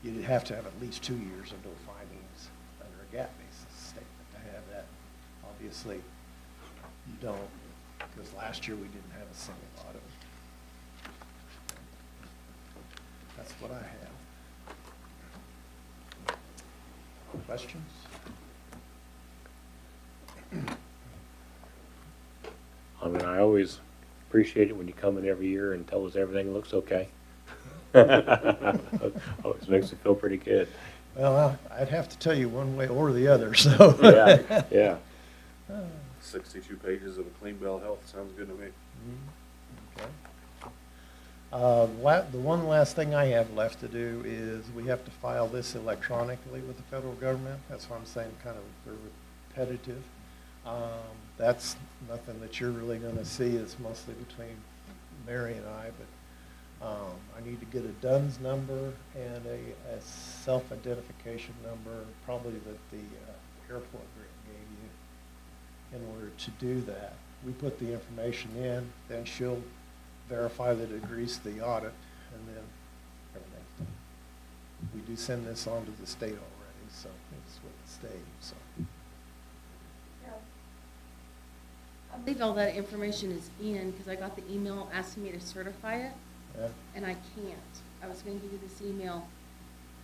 you'd have to have at least 2 years of no findings under a GAAP basis statement to have that. Obviously, you don't, because last year we didn't have a single audit. That's what I have. Questions? I mean, I always appreciate it when you come in every year and tell us everything looks okay. Always makes me feel pretty good. Well, I'd have to tell you one way or the other, so. Yeah. 62 pages of a clean bill of health, sounds good to me. Okay. The one last thing I have left to do is we have to file this electronically with the federal government. That's why I'm saying kind of they're repetitive. That's nothing that you're really going to see. It's mostly between Mary and I, but I need to get a DUNS number and a self-identification number, probably that the airport gave you, in order to do that. We put the information in, then she'll verify that it agrees to the audit, and then everything's done. We do send this on to the state already, so it's with the state, so. I believe all that information is in, because I got the email asking me to certify it, Yeah. and I can't. I was gonna give you this email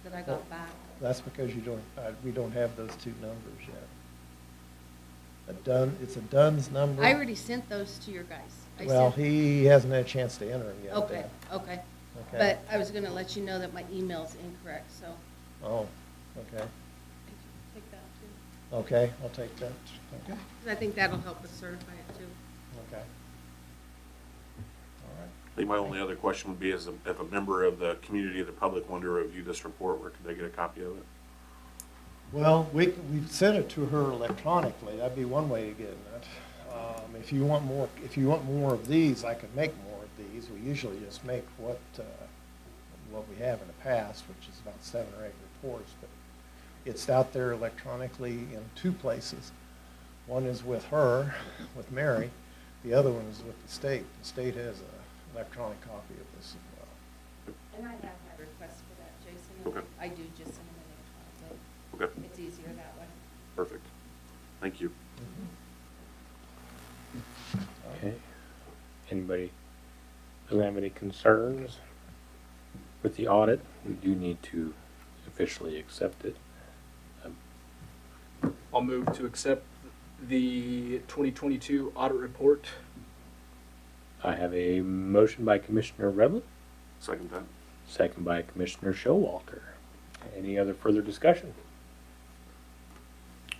that I got back. That's because you don't, we don't have those two numbers yet. It's a DUNS number. I already sent those to your guys. I Well, sent- he hasn't had a chance to enter them yet. Okay, Dan. okay. Okay. But I was gonna let you know that my email's incorrect, so. Oh, okay. Take that too. Okay, I'll take that. Okay. 'Cause I think that'll help us certify it too. Okay. All right. I think my only other question would be, if a member of the community or the public wanted to review this report, where could they get a copy of it? Well, we've sent it to her electronically. That'd be one way of getting it. If you want more of these, I can make more of these. We usually just make what we have in the past, which is about 7 or 8 reports. But it's out there electronically in 2 places. One is with her, with Mary. The other one is with the state. The state has an electronic copy of this as well. And I have had requests for that, Jason. Okay. I do just send them electronically. Okay, It's easier that way. perfect. Thank you. Okay. Anybody doesn't have any concerns with the audit? We do need to officially accept it. I'll move to accept the 2022 audit report. I have a motion by Commissioner Revlin, Second that. second by Commissioner Showalter. Any other further discussion?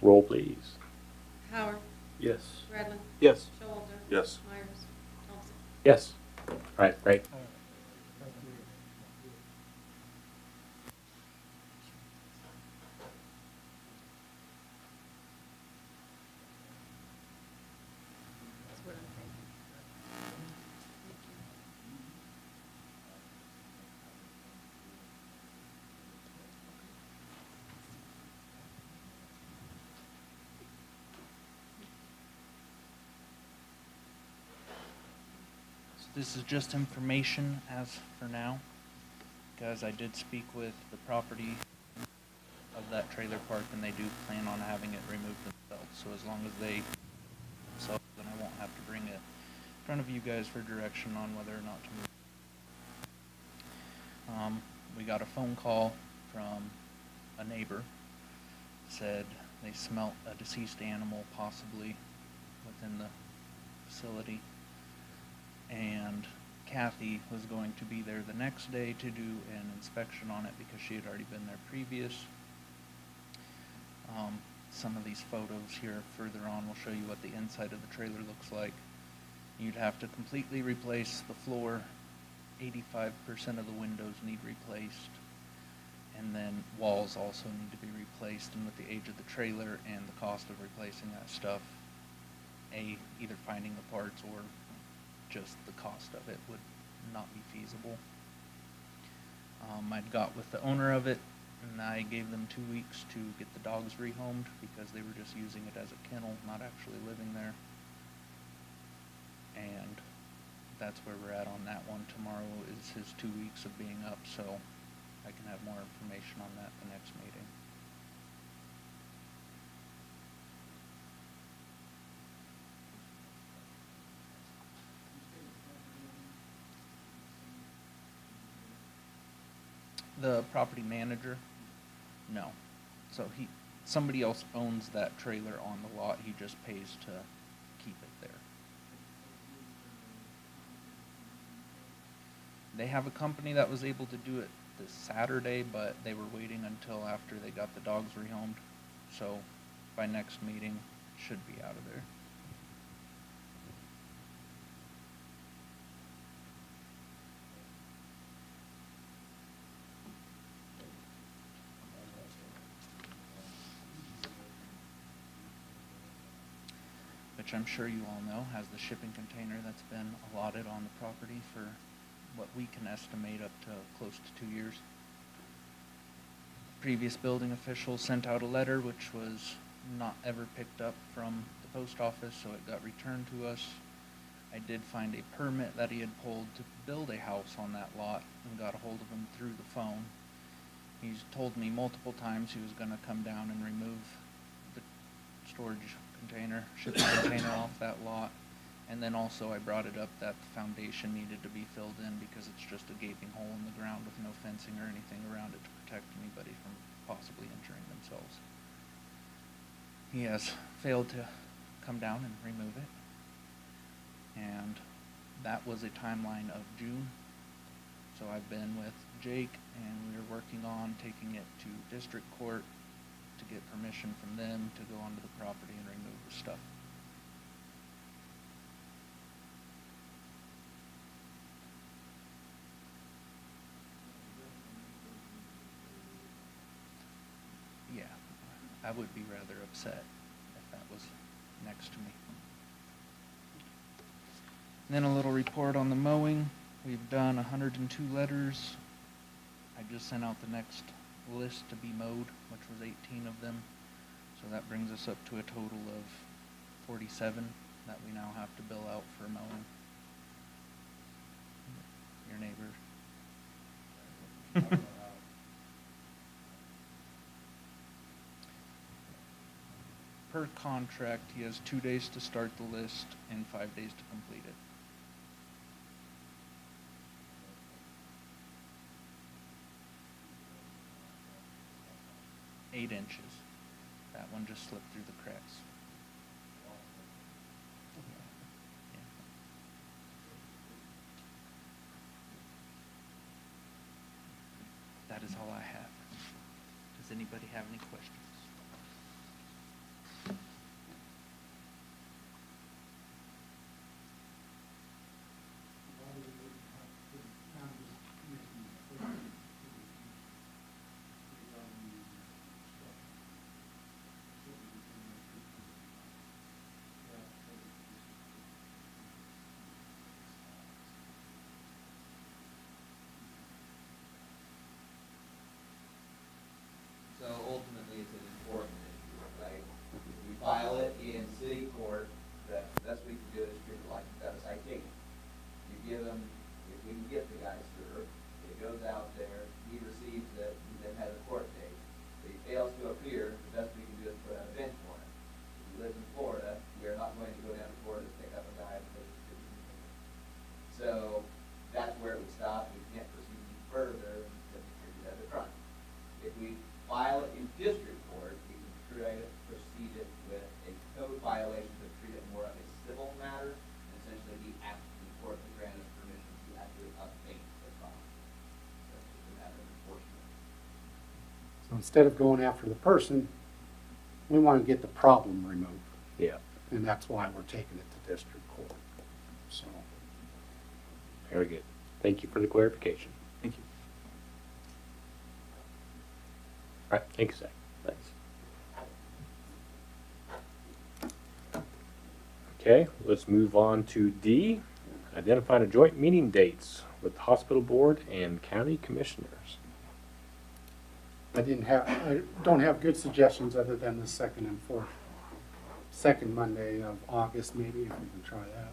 Roll, please. Howard, Yes. Bradley, Yes. Showalter. Yes. Myers, Thompson. Yes. All right, great. That's what I'm thinking. Thank you. So this is just information as for now, because I did speak with the property of that trailer park, and they do plan on having it removed themselves. So as long as they themselves, then I won't have to bring a front of you guys for direction on whether or not to move. We got a phone call from a neighbor, said they smelt a deceased animal possibly within the facility. And Kathy was going to be there the next day to do an inspection on it because she had already been there previous. Some of these photos here further on will show you what the inside of the trailer looks like. You'd have to completely replace the floor. 85% of the windows need replaced. And then walls also need to be replaced. And with the age of the trailer and the cost of replacing that stuff, either finding the parts or just the cost of it would not be feasible. I'd got with the owner of it, and I gave them 2 weeks to get the dogs rehomed because they were just using it as a kennel, not actually living there. And that's where we're at on that one. Tomorrow is his 2 weeks of being up, so I can have more information on that the next meeting. The property manager? No. So somebody else owns that trailer on the lot. He just pays to keep it there. They have a company that was able to do it this Saturday, but they were waiting until after they got the dogs rehomed. So by next meeting, should be out of there. Which I'm sure you all know has the shipping container that's been allotted on the property for what we can estimate up to close to 2 years. Previous building officials sent out a letter which was not ever picked up from the post office, so it got returned to us. I did find a permit that he had pulled to build a house on that lot and got a hold of him through the phone. He's told me multiple times he was going to come down and remove the storage container, shipping container off that lot. And then also I brought it up that the foundation needed to be filled in because it's just a gaping hole in the ground with no fencing or anything around it to protect anybody from possibly injuring themselves. He has failed to come down and remove it. And that was a timeline of June. So I've been with Jake and we're working on taking it to district court to get permission from them to go onto the property and remove the stuff. Yeah, I would be rather upset if that was next to me. And then a little report on the mowing. We've done 102 letters. I just sent out the next list to be mowed, which was 18 of them. So that brings us up to a total of 47 that we now have to bill out for mowing. Your neighbor. Per contract, he has 2 days to start the list and 5 days to complete it. Eight inches. That one just slipped through the cracks. That is all I have. Does anybody have any questions? So ultimately, it's an important issue, right? If we file it in city court, the best we can do is treat it like a citation. You give them, if we can get the guy served, it goes out there, he receives it, he then has a court date. If he fails to appear, the best we can do is put out a bench warrant. If he lives in Florida, we are not going to go down to Florida to pick up a guy because he didn't instead of going after the person, we want to get the problem removed. Yeah, And that's why we're taking it to district court. So, very good. Thank you for the clarification. Thank you. All right, thanks, Zach. Thanks. Okay, let's move on to D, identifying a joint meeting dates with the hospital board and county commissioners. I don't have good suggestions other than the second Monday of August, maybe, if we can try that.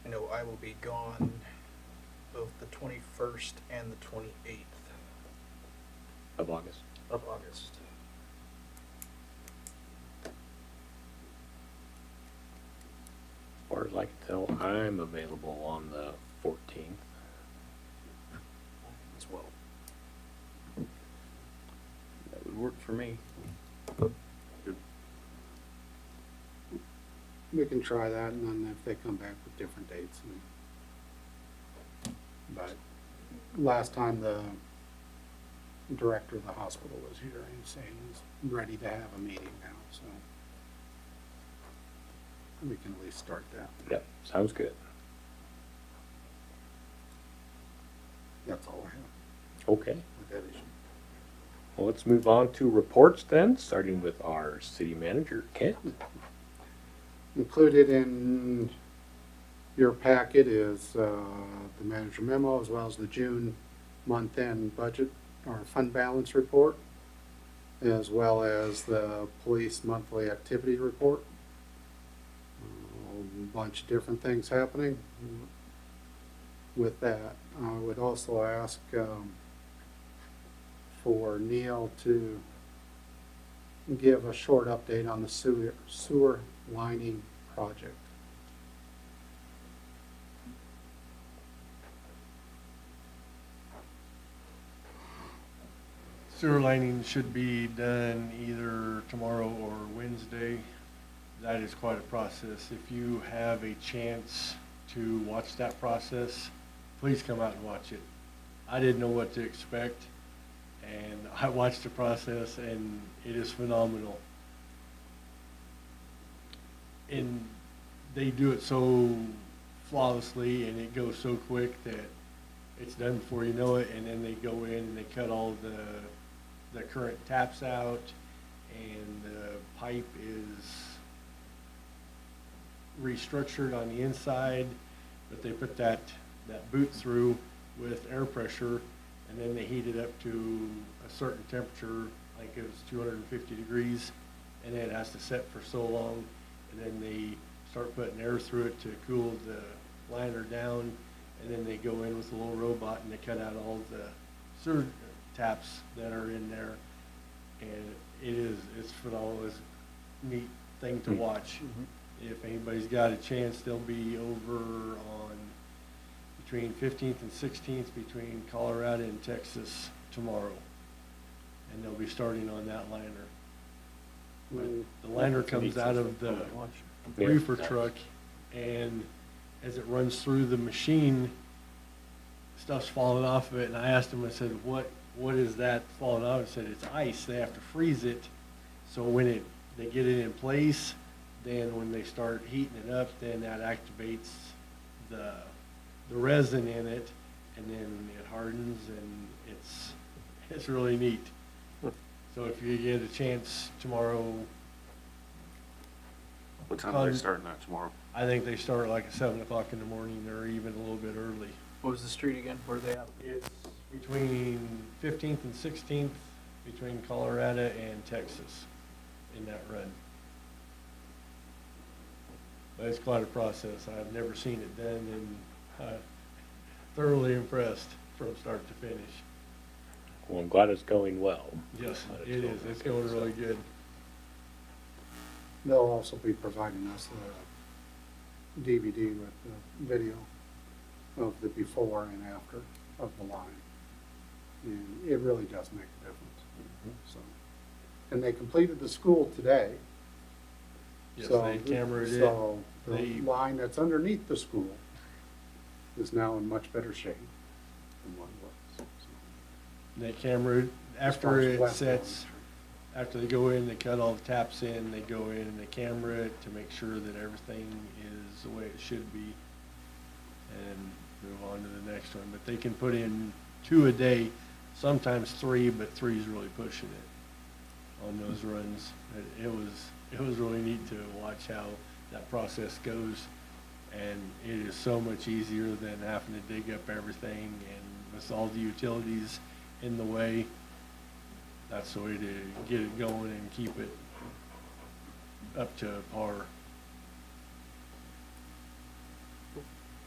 I know I will be gone both the 21st and the 28th Of August. of August. As far as I can tell, I'm available on the 14th. As well. That would work for me. We can try that, and then if they come back with different dates. But last time the director of the hospital was here, he was saying he's ready to have a meeting now, so we can at least start that. Yep, sounds good. That's all I have Okay, with that issue. well, let's move on to reports then, starting with our city manager, Kent. Included in your packet is the manager memo, as well as the June month-end budget or fund balance report, as well as the police monthly activity report. A bunch of different things happening with that. I would also ask for Neil to give a short update on the sewer lining project. Sewer lining should be done either tomorrow or Wednesday. That is quite a process. If you have a chance to watch that process, please come out and watch it. I didn't know what to expect, and I watched the process, and it is phenomenal. And they do it so flawlessly, and it goes so quick that it's done before you know it, and then they go in and they cut all the current taps out, and the pipe is restructured on the inside, but they put that boot through with air pressure, and then they heat it up to a certain temperature, like it was 250 degrees, and then it has to set for so long, and then they start putting air through it to cool the liner down, and then they go in with a little robot and they cut out all the sewer taps that are in there, and it's phenomenal. It's a neat thing to watch. If anybody's got a chance, they'll be over on between 15th and 16th between Colorado and Texas tomorrow, and they'll be starting on that liner. But the liner comes out of the reefer truck, and as it runs through the machine, stuff's falling off of it, and I asked him, I said, what is that falling off? He said, it's ice. They have to freeze it, so when they get it in place, then when they start heating it up, then that activates the resin in it, and then it hardens, and it's really neat. So if you get a chance tomorrow, What time are they starting that tomorrow? I think they start like at 7 o'clock in the morning, or even a little bit early. What was the street again? Where are they at? It's between 15th and 16th, between Colorado and Texas, in that run. But it's quite a process. I've never seen it done, and thoroughly impressed from start to finish. Well, I'm glad it's going well. Yes, it is. It's going really good. They'll also be providing us a DVD with the video of the before and after of the line. And it really does make a difference. So, And they completed the school today. Yes, So- they cambered it. So the They- line that's underneath the school is now in much better shape than what it was. They camera, As far after as it left sets, after they go in, they cut all the taps in, they go in and they camera it to make sure that everything is the way it should be. And move on to the next one, but they can put in 2 a day, sometimes 3, but 3 is really pushing it on those runs. It was really neat to watch how that process goes. And it is so much easier than having to dig up everything, and with all the utilities in the way, that's the way to get it going and keep it up to par.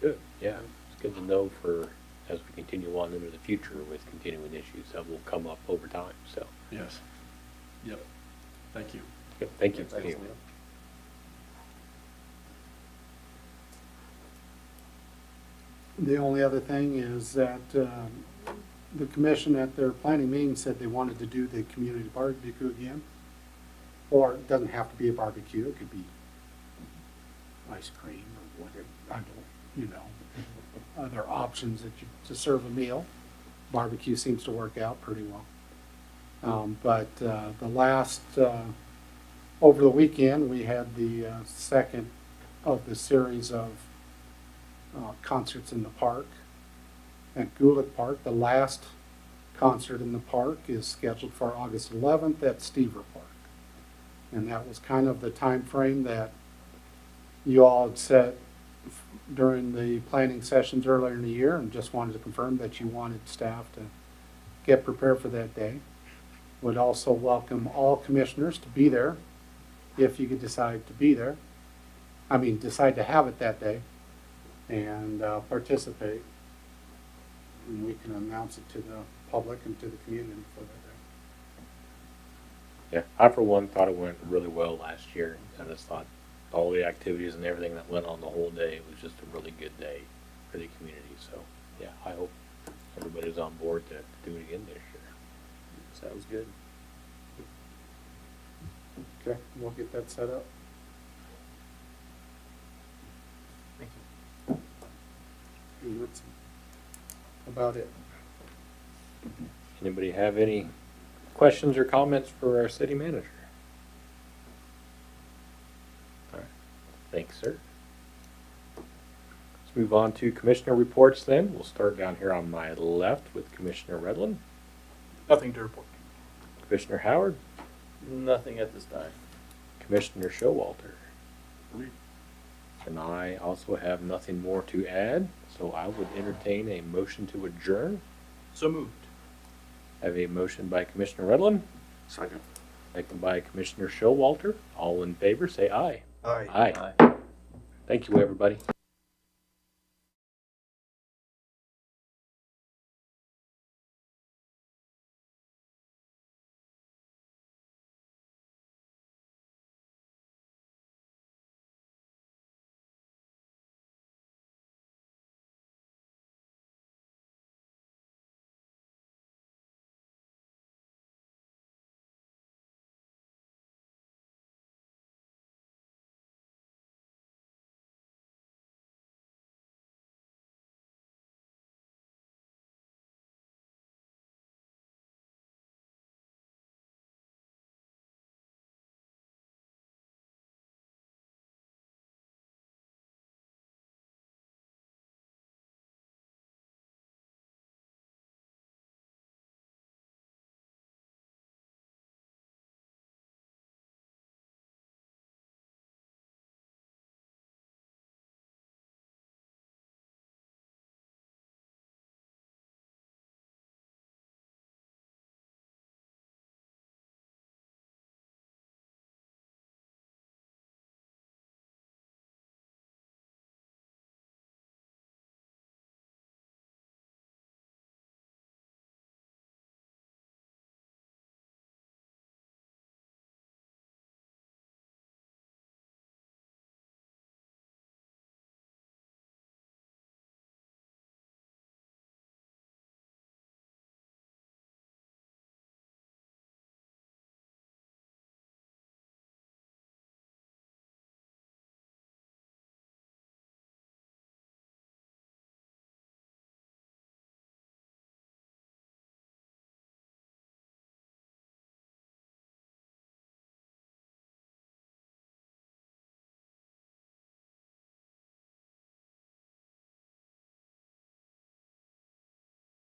Good, yeah, it's good to know for, as we continue on into the future with continuing issues that will come up over time, so. Yes. Yep. Thank you. Yep, thank you. Thanks, Neil. The only other thing is that the commission at their planning meeting said they wanted to do the community barbecue again. Or it doesn't have to be a barbecue, it could be ice cream or whatever, I don't, you know, other options that you, to serve a meal. Barbecue seems to work out pretty well. But the last, over the weekend, we had the second of the series of concerts in the park at Gulick Park. The last concert in the park is scheduled for August 11th at Stever Park. And that was kind of the time frame that you all had set during the planning sessions earlier in the year, and just wanted to confirm that you wanted staff to get prepared for that day. Would also welcome all commissioners to be there if you could decide to be there. I mean, decide to have it that day and participate. And we can announce it to the public and to the community for that day. Yeah, I for one thought it went really well last year. I just thought all the activities and everything that went on the whole day was just a really good day for the community. So, yeah, I hope everybody's on board to do it again this year. Sounds good. Okay, we'll get that set up. Thank you. And that's about it. Anybody have any questions or comments for our city manager? All right, thanks, sir. Let's move on to commissioner reports then. We'll start down here on my left with Commissioner Redlin, Nothing to report. Commissioner Howard, Nothing at this time. Commissioner Showalter. And I also have nothing more to add, so I would entertain a motion to adjourn. So moved. I have a motion by Commissioner Redlin, Second. second by Commissioner Showalter. All in favor, say aye. Aye. Aye. Thank you, everybody.